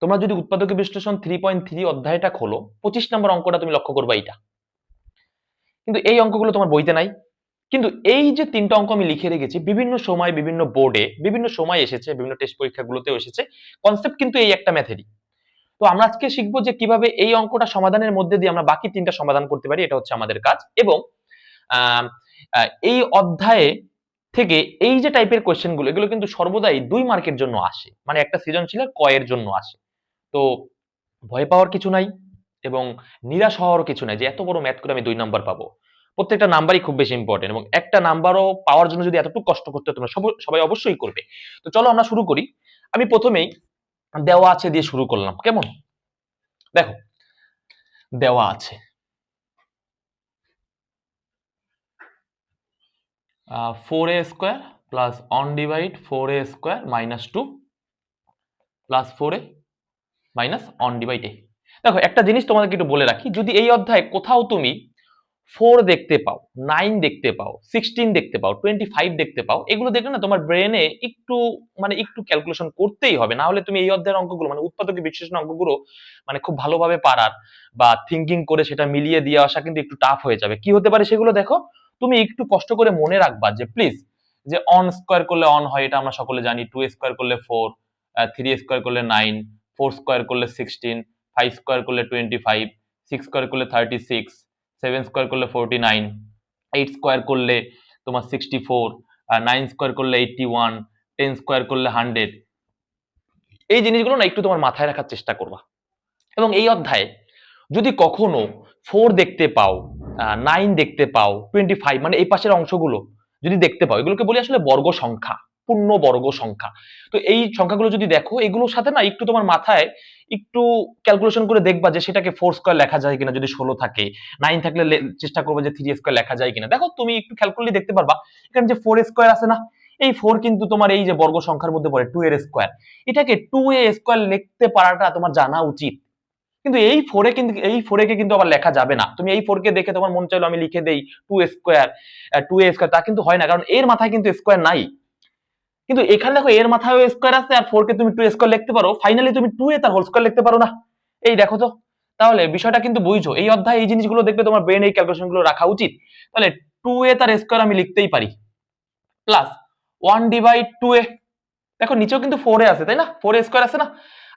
তোমরা যদি উৎপাদক বিশ্লেষণ 3.3 অধ্যায়টা খোলো, 25 নম্বর অঙ্কটা তুমি লক্ষ্য করবা এইটা, কিন্তু এই অঙ্কগুলো তোমার বইতে নাই। কিন্তু এই যে 3টা অঙ্ক আমি লিখে রেখেছি, বিভিন্ন সময় বিভিন্ন বোর্ডে বিভিন্ন সময় এসেছে, বিভিন্ন টেস্ট পরীক্ষাগুলোতেও এসেছে, কনসেপ্ট কিন্তু এই একটা ম্যাথেরই। তো আমরা আজকে শিখবো যে কিভাবে এই অঙ্কটা সমাধানের মধ্যে দিয়ে আমরা বাকি 3টা সমাধান করতে পারি, এটা হচ্ছে আমাদের কাজ। এবং এই অধ্যায়ে থেকে এই যে টাইপের কোয়েশ্চেন গুলো, এগুলো কিন্তু সর্বদাই 2 মার্কের জন্য আসে, মানে একটা সৃজনশীলের কয়ের জন্য আসে। তো ভয় পাওয়ার কিছু নাই এবং নিরাশ হওয়ারও কিছু নাই যে এত বড় ম্যাথ করে আমি 2 নাম্বার পাবো। প্রত্যেকটা নাম্বারই খুব বেশি ইম্পর্টেন্ট, এবং একটা নাম্বারও পাওয়ার জন্য যদি এতটুকু কষ্ট করতে হয়, তোমরা সবাই অবশ্যই করবে। তো চলো আমরা শুরু করি। আমি প্রথমেই দেওয়া আছে দিয়ে শুরু করলাম, কেমন? দেখো, দেওয়া আছে 4a square plus on divide 4a square minus 2 plus 4a minus on divide a। দেখো, একটা জিনিস তোমাদেরকে একটু বলে রাখি, যদি এই অধ্যায়ে কোথাও তুমি 4 দেখতে পাও, 9 দেখতে পাও, 16 দেখতে পাও, 25 দেখতে পাও, এগুলো দেখলে না তোমার ব্রেনে একটু ক্যালকুলেশন করতেই হবে, না হলে তুমি এই অধ্যায়ের অঙ্কগুলো মানে উৎপাদক বিশ্লেষণ অঙ্কগুলো মানে খুব ভালোভাবে পারার বা থিঙ্কিং করে সেটা মিলিয়ে দিয়ে আসা কিন্তু একটু টাফ হয়ে যাবে। কি হতে পারে সেগুলো দেখো, তুমি একটু কষ্ট করে মনে রাখবা যে প্লিজ, যে অন স্কোয়ার করলে অন হয়, এটা আমরা সকলে জানি। 2 স্কোয়ার করলে 4, 3 স্কোয়ার করলে 9, 4 স্কোয়ার করলে 16, 5 স্কোয়ার করলে 25, 6 স্কোয়ার করলে 36, 7 স্কোয়ার করলে 49, 8 স্কোয়ার করলে তোমার 64, 9 স্কোয়ার করলে 81, 10 স্কোয়ার করলে 100। এই জিনিসগুলো না একটু তোমার মাথায় রাখার চেষ্টা করবা। এবং এই অধ্যায়ে যদি কখনো 4 দেখতে পাও, 9 দেখতে পাও, 25 মানে এই পাশের অংশগুলো যদি দেখতে পাও, এগুলোকে বলি আসলে বর্গ সংখ্যা, পূর্ণ বর্গ সংখ্যা। তো এই সংখ্যাগুলো যদি দেখো, এগুলোর সাথে না একটু তোমার মাথায় একটু ক্যালকুলেশন করে দেখবা যে সেটাকে 4 স্কয়ার লেখা যায় কিনা, যদি 16 থাকে। 9 থাকলে চেষ্টা করবে যে 3 স্কয়ার লেখা যায় কিনা। দেখো, তুমি একটু খেয়াল করলে দেখতে পারবা এখানে যে 4 স্কয়ার আছে না, এই 4 কিন্তু তোমার এই যে বর্গ সংখ্যার মধ্যে পড়ে 2 এর স্কয়ার। এটাকে 2a স্কয়ার লিখতে পারাটা তোমার জানা উচিত। কিন্তু এই 4 কে কিন্তু আবার লেখা যাবে না। তুমি এই 4 কে দেখে তোমার মন চাইলো আমি লিখে দেই 2 স্কয়ার, 2a স্কয়ার, তা কিন্তু হয় না, কারণ এর মাথায় কিন্তু স্কয়ার নাই। কিন্তু এখানে দেখো, এর মাথায়ও স্কয়ার আছে, আর 4 কে তুমি 2 স্কয়ার লিখতে পারো, ফাইনালি তুমি 2a তার হোল স্কয়ার লিখতে পারো না। এই দেখো তো, তাহলে বিষয়টা কিন্তু বুঝছো। এই অধ্যায়ে এই জিনিসগুলো দেখবে তোমার ব্রেন এই ক্যালকুলেশনগুলো রাখা উচিত। তাহলে 2a তার স্কয়ার আমি লিখতেই পারি, প্লাস 1 ডিভাইড 2a। দেখো, নিচেও কিন্তু 4a আছে, তাই না? 4a স্কয়ার আছে না?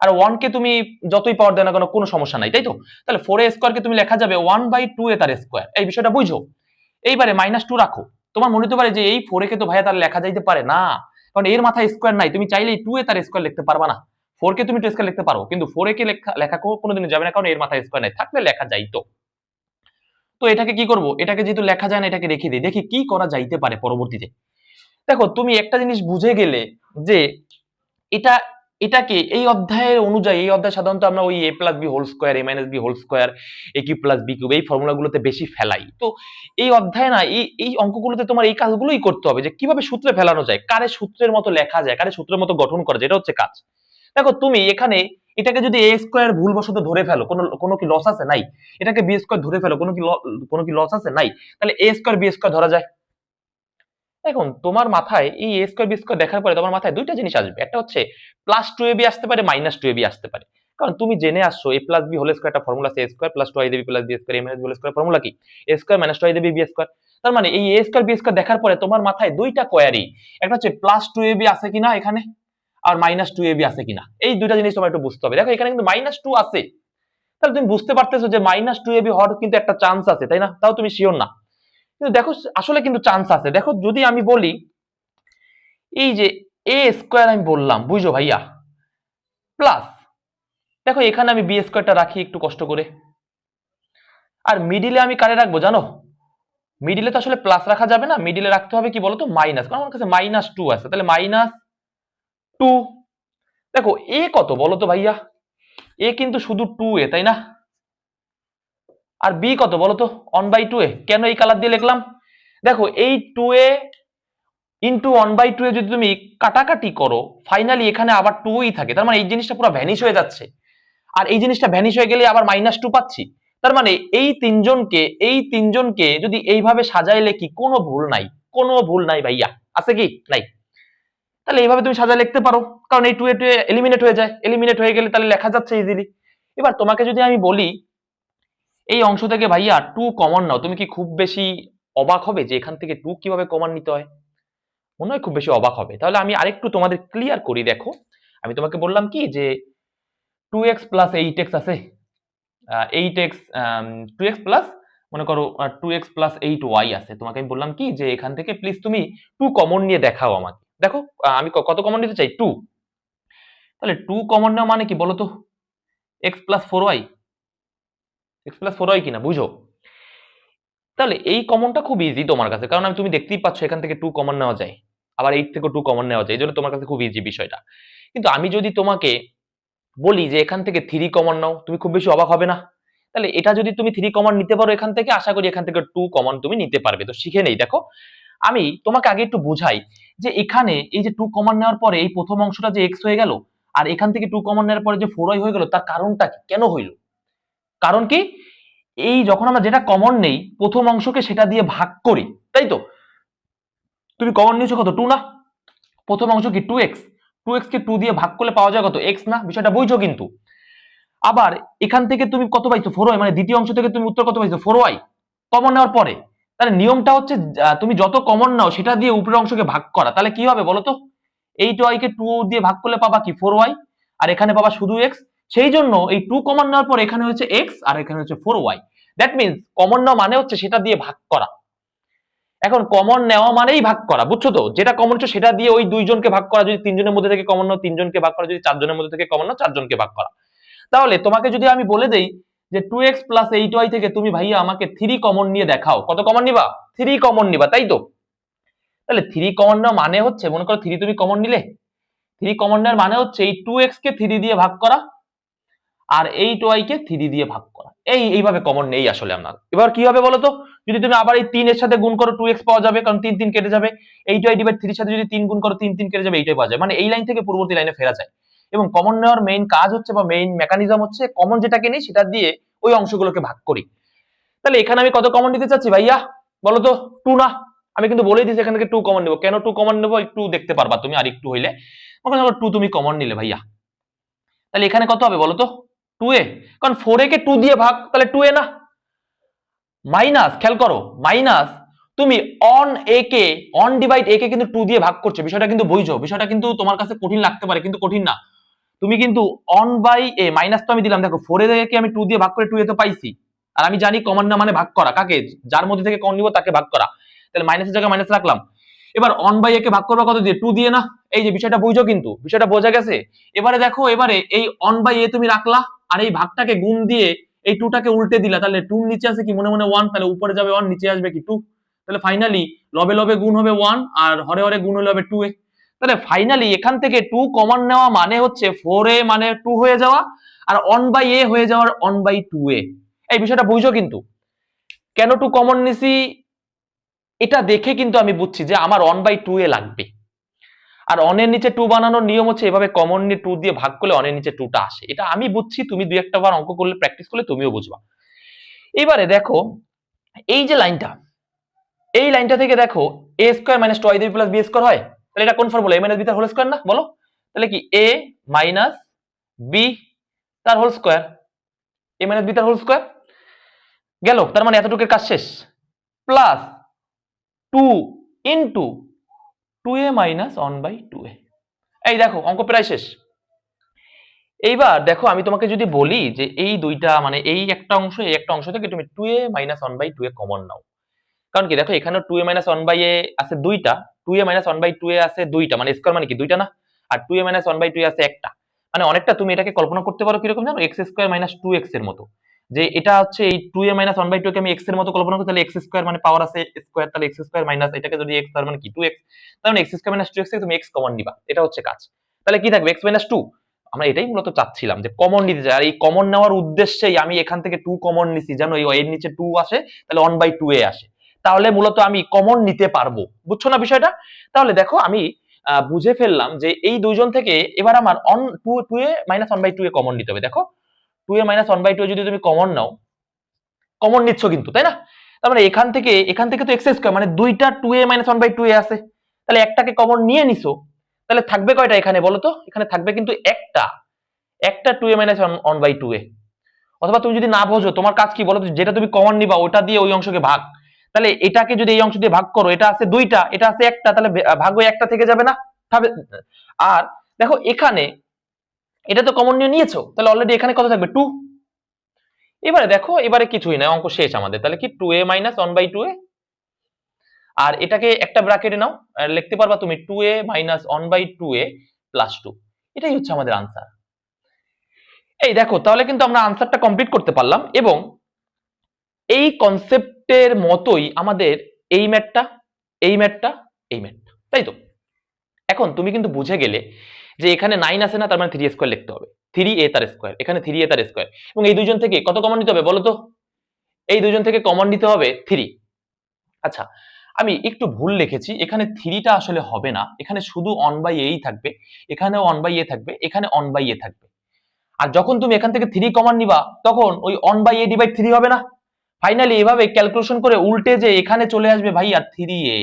আর 1 কে তুমি যতই পাওয়ার দেও না কেন, কোনো সমস্যা নাই, তাই তো? তাহলে 4a স্কয়ার কে তুমি লেখা যাবে 1/2a তার স্কয়ার। এই বিষয়টা বুঝো। এইবারে -2 রাখো। তোমার মনে হতে পারে যে এই 4a কে তো ভাইয়া তার লেখা যাইতে পারে না, কারণ এর মাথায় স্কয়ার নাই। তুমি চাইলেই 2a তার স্কয়ার লিখতে পারবা না। 4 কে তুমি 2 স্কয়ার লিখতে পারো, কিন্তু 4a কে লেখা কোনোদিনই যাবে না, কারণ এর মাথায় স্কয়ার নাই। থাকলে লেখা যাইতো। তো এটাকে কি করব? এটাকে যেহেতু লেখা যায় না, এটাকে রেখে দিই, দেখি কি করা যাইতে পারে পরবর্তীতে। দেখো, তুমি একটা জিনিস বুঝে গেলে যে এটা এটাকে এই অধ্যায়ের অনুযায়ী, এই অধ্যায় সাধারণত আমরা ওই a plus b whole square, a minus b whole square, a cube plus b cube, এই ফর্মুলাগুলোতে বেশি ফেলাই। তো এই অধ্যায়ে না এই অঙ্কগুলোতে তোমার এই কাজগুলোই করতে হবে, যে কিভাবে সূত্রে ফেলানো যায়, কারে সূত্রের মতো লেখা যায়, কারে সূত্রের মতো গঠন করা যায়, এটা হচ্ছে কাজ। দেখো, তুমি এখানে এটাকে যদি a স্কোয়ার ভুলবশত ধরে ফেলো, কোনো কি লস আছে? নাই। এটাকে বি স্কোয়ার ধরে ফেলো, কোনো কি লস আছে? নাই। তাহলে a স্কোয়ার বি স্কোয়ার ধরা যায়। এখন তোমার মাথায় এই a স্কয়ার বি স্কয়ার দেখার পরে তোমার মাথায় দুইটা জিনিস আসবে। একটা হচ্ছে +2ab আসতে পারে, -2ab আসতে পারে। কারণ তুমি জেনে আসছো a plus b whole square একটা ফর্মুলা আছে, a স্কয়ার প্লাস 2ab প্লাস b square, a minus b whole square formula কি? a square minus 2ab b square. তার মানে এই a স্কয়ার বি স্কয়ার দেখার পরে তোমার মাথায় দুইটা কোয়ারি, একটা হচ্ছে +2ab আছে কিনা এখানে, আর -2ab আছে কিনা। এই দুইটা জিনিস তোমার একটু বুঝতে হবে। দেখো, এখানে কিন্তু -2 আছে, তাহলে তুমি বুঝতে পারতেছো যে -2ab হওয়ার কিন্তু একটা চান্স আছে, তাই না? তাও তুমি শিওর না, কিন্তু দেখো আসলে কিন্তু চান্স আছে। দেখো, যদি আমি বলি এই যে a স্কয়ার আমি বললাম, বুঝো ভাইয়া, প্লাস, দেখো এখানে আমি বি স্কয়ারটা রাখি একটু কষ্ট করে, আর মিডিলে আমি কারে রাখবো জানো? মিডিলে তো আসলে প্লাস রাখা যাবে না, মিডিলে রাখতে হবে কি বলতো, মাইনাস, কারণ আমার কাছে -2 আছে, তাহলে -2। দেখো, এ কত বলো তো ভাইয়া? এ কিন্তু শুধু 2a, তাই না? আর বি কত বলো তো? 1/2a। কেন এই কালার দিয়ে লিখলাম? দেখো, এই 2a ইন্টু 1/2 এ যদি তুমি কাটাকাটি করো, ফাইনালি এখানে আবার 2ই থাকে, তার মানে এই জিনিসটা পুরো ভ্যানিশ হয়ে যাচ্ছে। আর এই জিনিসটা ভ্যানিশ হয়ে গেলে আবার -2 পাচ্ছি। তার মানে এই তিনজনকে যদি এইভাবে সাজাইলে কি কোনো ভুল নাই? কোনো ভুল নাই ভাইয়া, আছে কি? নাই। তাহলে এইভাবে তুমি সাজায় লিখতে পারো, কারণ এই 2 এ 2 এলিমিনেট হয়ে যায়, এলিমিনেট হয়ে গেলে তাহলে লেখা যাচ্ছে ইজিলি। এবার তোমাকে যদি আমি বলি এই অংশ থেকে ভাইয়া 2 কমন নাও, তুমি কি খুব বেশি অবাক হবে যে এখান থেকে 2 কিভাবে কমন নিতে হয়? মনে হয় খুব বেশি অবাক হবে। তাহলে আমি আরেকটু তোমাদের ক্লিয়ার করি। দেখো আমি তোমাকে বললাম কি যে 2x প্লাস 8x আছে, 8x 2x প্লাস মনে করো 2x প্লাস 8y আছে। তোমাকে আমি বললাম কি যে এখান থেকে প্লিজ তুমি 2 কমন নিয়ে দেখাও আমাকে। দেখো আমি কত কমন নিতে চাই? 2। তাহলে 2 কমন নেওয়া মানে কি বলো তো? x plus 4y, x plus 4y কিনা বুঝো? তাহলে এই কমনটা খুব ইজি তোমার কাছে, কারণ তুমি দেখতেই পাচ্ছ এখান থেকে 2 কমন নেওয়া যায়, আবার 8 থেকেও 2 কমন নেওয়া যায়, এই জন্য তোমার কাছে খুব ইজি বিষয়টা। কিন্তু আমি যদি তোমাকে বলি যে এখান থেকে 3 কমন নাও, তুমি খুব বেশি অবাক হবে না? তাহলে এটা যদি তুমি 3 কমন নিতে পারো এখান থেকে, আশা করি এখান থেকে 2 কমন তুমি নিতে পারবে। তো শিখে নেই। দেখো আমি তোমাকে আগে একটু বুঝাই যে এখানে এই যে 2 কমন নেওয়ার পরে এই প্রথম অংশটা যে x হয়ে গেল, আর এখান থেকে 2 কমন নেওয়ার পরে যে 4y হয়ে গেল, তার কারণটা কি, কেন হইল? কারণ কি, এই যখন আমরা যেটা কমন নেই প্রথম অংশকে সেটা দিয়ে ভাগ করি, তাই তো? তুমি কমন নিয়েছো কত? 2 না? প্রথম অংশ কি 2x, 2x কে 2 দিয়ে ভাগ করলে পাওয়া যায় কত? x না? বিষয়টা বুঝছো কিন্তু। আবার এখান থেকে তুমি কত পাইছো? 4y, মানে দ্বিতীয় অংশ থেকে তুমি উত্তর কত পাইছো? 4y কমন নেওয়ার পরে। তাহলে নিয়মটা হচ্ছে তুমি যত কমন নাও সেটা দিয়ে উপরের অংশকে ভাগ করা। তাহলে কি হবে বলো তো? 8y কে 2 দিয়ে ভাগ করলে পাবা কি? 4y, আর এখানে পাবা শুধু x। সেই জন্য এই 2 কমন নেওয়ার পর এখানে হচ্ছে x আর এখানে হচ্ছে 4y। দ্যাট মিন্স কমন নেওয়া মানে হচ্ছে সেটা দিয়ে ভাগ করা। এখন কমন নেওয়া মানেই ভাগ করা, বুঝছো তো? যেটা কমন হচ্ছে সেটা দিয়ে ওই দুইজনকে ভাগ করা, যদি তিনজনের মধ্যে থেকে কমন নাও তিনজনকে ভাগ করা, যদি চারজনের মধ্যে থেকে কমন নাও চারজনকে ভাগ করা। তাহলে তোমাকে যদি আমি বলে দেই যে 2x প্লাস 8y থেকে তুমি ভাইয়া আমাকে 3 কমন নিয়ে দেখাও, কত কমন নিবা? 3 কমন নিবা, তাই তো? তাহলে 3 কমন নেওয়া মানে হচ্ছে, মনে করো 3 তুমি কমন নিলে, 3 কমন নেওয়ার মানে হচ্ছে এই 2x কে 3 দিয়ে ভাগ করা আর 8y কে 3 দিয়ে ভাগ করা। এইভাবে কমন নেই আসলে আমরা। এবার কি হবে বলো তো? যদি তুমি আবার এই 3 এর সাথে গুণ করো 2x পাওয়া যাবে, কারণ 3 3 কেটে যাবে। 8y ডিভাইড 3 এর সাথে যদি 3 গুণ করো 3 3 কেটে যাবে, এইটাই পাওয়া যায়। মানে এই লাইন থেকে পূর্ববর্তী লাইনে ফেরা যায়। এবং কমন নেওয়ার মেইন কাজ হচ্ছে বা মেইন মেকানিজম হচ্ছে কমন যেটাকে নেই সেটা দিয়ে ওই অংশগুলোকে ভাগ করি। তাহলে এখানে আমি কত কমন নিতে চাচ্ছি ভাইয়া বলো তো? 2 না? আমি কিন্তু বলেই দিয়েছি এখান থেকে 2 কমন নেব। কেন 2 কমন নেব একটু দেখতে পারবা তুমি আর একটু হইলে। মনে করো 2 তুমি কমন নিলে ভাইয়া, তাহলে এখানে কত হবে বলো তো? 2a, কারণ 4a কে 2 দিয়ে ভাগ, তাহলে 2a না? মাইনাস, খেয়াল করো, মাইনাস তুমি on a K, on divide a কে কিন্তু 2 দিয়ে ভাগ করছো। বিষয়টা কিন্তু বুঝছো? বিষয়টা কিন্তু তোমার কাছে কঠিন লাগতে পারে, কিন্তু কঠিন না। তুমি কিন্তু অন বাই a, মাইনাস তো আমি দিলাম, দেখো 4a কে আমি 2 দিয়ে ভাগ করে 2a তো পাইছি, আর আমি জানি কমন না মানে ভাগ করা, কাকে? যার মধ্যে থেকে কমন নিব তাকে ভাগ করা। তাহলে মাইনাসের জায়গায় মাইনাস রাখলাম। এবার অন বাই a কে ভাগ করবা কত দিয়ে? 2 দিয়ে না? এই যে বিষয়টা বুঝছো? কিন্তু বিষয়টা বোঝা গেছে। এবারে দেখো, এবারে এই অন বাই a তুমি রাখলা, আর এই ভাগটাকে গুণ দিয়ে এই 2 টাকে উল্টে দিলা। তাহলে 2 নিচে আছে কি? মনে মনে 1, তাহলে উপরে যাবে 1, নিচে আসবে কি? 2। তাহলে ফাইনালি লবে লবে গুণ হবে 1 আর হরে হরে গুণ হলে হবে 2a। তাহলে ফাইনালি এখান থেকে 2 কমন নেওয়া মানে হচ্ছে 4a মানে 2 হয়ে যাওয়া, আর 1 বাই a হয়ে যাওয়ার 1 বাই 2a। এই বিষয়টা বুঝছো? কিন্তু কেন 2 কমন নিছি এটা দেখে কিন্তু আমি বুঝছি যে আমার 1 বাই 2a লাগবে। আর অনের নিচে 2 বানানোর নিয়ম হচ্ছে এভাবে কমন নিয়ে 2 দিয়ে ভাগ করলে অনের নিচে 2টা আসে। এটা আমি বুঝছি, তুমি দুই একটা বার অঙ্ক করলে, প্র্যাকটিস করলে তুমিও বুঝবা। এবারে দেখো এই যে লাইনটা, এই লাইনটা থেকে দেখো a square minus 2ab plus b square হয়। তাহলে এটা কোন ফর্মুলা? a মাইনাস b তার হোল স্কয়ার না? বলো তাহলে কি a মাইনাস b তার whole square, a minus b তার হোল স্কয়ার গেল। তার মানে এতটুকুর কাজ শেষ। Plus 2 into 2a minus 1 by 2a। এই দেখো অঙ্ক প্রায় শেষ। এইবার দেখো আমি তোমাকে যদি বলি যে এই দুইটা মানে এই একটা অংশ, এই একটা অংশ থেকে তুমি 2a minus 1 by 2a common নাও। কারণ কি দেখো এখানে 2a মাইনাস 1 বাই a আছে দুইটা, 2a মাইনাস 1 বাই 2a আছে দুইটা, মানে স্কয়ার মানে কি দুইটা না? আর 2a মাইনাস 1 বাই 2a আছে একটা, মানে অনেকটা তুমি এটাকে কল্পনা করতে পারো কিরকম জানো? x স্কয়ার মাইনাস 2x এর মতো। যে এটা হচ্ছে এই 2a মাইনাস 1 বাই 2 কে আমি x এর মতো কল্পনা করি, তাহলে x স্কয়ার মানে পাওয়ার আছে স্কয়ার, তাহলে x স্কয়ার মাইনাস এটাকে যদি x তার মানে কি 2x, তার মানে x স্কয়ার মাইনাস 2x থেকে তুমি x কমন নিবা, এটা হচ্ছে কাজ। তাহলে কি থাকবে? x minus 2। আমরা এটাই মূলত চাচ্ছিলাম যে কমন নিতে চাই, আর এই কমন নেওয়ার উদ্দেশ্যেই আমি এখান থেকে 2 কমন নিছি, জানো এই এর নিচে 2 আসে তাহলে 1 বাই 2a আসে, তাহলে মূলত আমি কমন নিতে পারবো। বুঝছো না বিষয়টা? তাহলে দেখো আমি বুঝে ফেললাম যে এই দুইজন থেকে এবার আমার 2a minus 1 by 2a common নিতে হবে। দেখো 2a মাইনাস 1 বাই 2 যদি তুমি কমন নাও, কমন নিচ্ছ কিন্তু, তাই না? তার মানে এখান থেকে তো x স্কয়ার মানে দুইটা 2a মাইনাস 1 বাই 2a আছে, তাহলে একটাকে কমন নিয়ে নিছো, তাহলে থাকবে কয়টা এখানে বলো তো? এখানে থাকবে কিন্তু একটা 2a মাইনাস 1/2a। অথবা তুমি যদি না বোঝো, তোমার কাজ কি বলো তো, যেটা তুমি কমন নিবা ওটা দিয়ে ওই অংশকে ভাগ। তাহলে এটাকে যদি এই অংশ দিয়ে ভাগ করো, এটা আছে দুইটা, এটা আছে একটা, তাহলে ভাগ ওই একটা থেকে যাবে না? আর দেখো এখানে এটা তো কমন নিয়েছো, তাহলে অলরেডি এখানে কত থাকবে? 2। এবারে দেখো, এবারে কিছুই না, অঙ্ক শেষ আমাদের। তাহলে কি 2a মাইনাস 1/2a, আর এটাকে একটা ব্র্যাকেটে নাও, লিখতে পারবা তুমি 2a মাইনাস 1/2a প্লাস 2। এটাই হচ্ছে আমাদের আনসার। এই দেখো, তাহলে কিন্তু আমরা আনসারটা কমপ্লিট করতে পারলাম। এবং এই কনসেপ্টের মতোই আমাদের এই ম্যাথটা, এই ম্যাথটা, এই ম্যাথটা, তাই তো? এখন তুমি কিন্তু বুঝে গেলে যে এখানে 9 আছে না, তার মানে 3a স্কয়ার লিখতে হবে। 3a তার স্কয়ার, এখানে 3a তার স্কয়ার। এবং এই দুইজন থেকে কত কমন নিতে হবে বলো তো? এই দুইজন থেকে কমন নিতে হবে 3। আচ্ছা, আমি একটু ভুল লিখেছি, এখানে 3টা আসলে হবে না, এখানে শুধু 1/a থাকবে, এখানেও 1/a থাকবে, এখানে 1/a থাকবে। আর যখন তুমি এখান থেকে 3 কমন নিবা, তখন ওই 1/a ডিভাইড 3 হবে না? ফাইনালি এভাবে ক্যালকুলেশন করে উল্টে যে এখানে চলে আসবে ভাই আর 3a,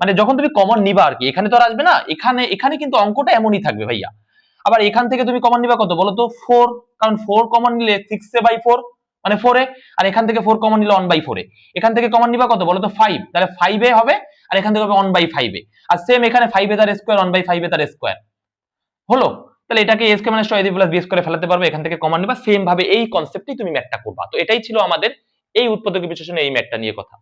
মানে যখন তুমি কমন নিবা আর কি, এখানে তো আর আসবে না, এখানে এখানে কিন্তু অঙ্কটা এমনই থাকবে ভাইয়া। আবার এখান থেকে তুমি কমন নিবা কত বলো তো? 4, কারণ 4 কমন নিলে 6a/4 মানে 4a, আর এখান থেকে 4 কমন নিলে 1/4a। এখান থেকে কমন নিবা কত বলো তো? 5, তাহলে 5a হবে, আর এখান থেকে হবে 1/5a। আর সেম এখানে 5a তার স্কয়ার, 1/5a তার স্কয়ার হলো। তাহলে এটাকে a square minus 2ab plus b স্কয়ারে ফেলাতে পারবে, এখান থেকে কমন নিবা। সেম ভাবে এই কনসেপ্টেই তুমি ম্যাথটা করবা। তো এটাই ছিল আমাদের এই উৎপাদক বিশ্লেষণে এই ম্যাথটা নিয়ে কথা।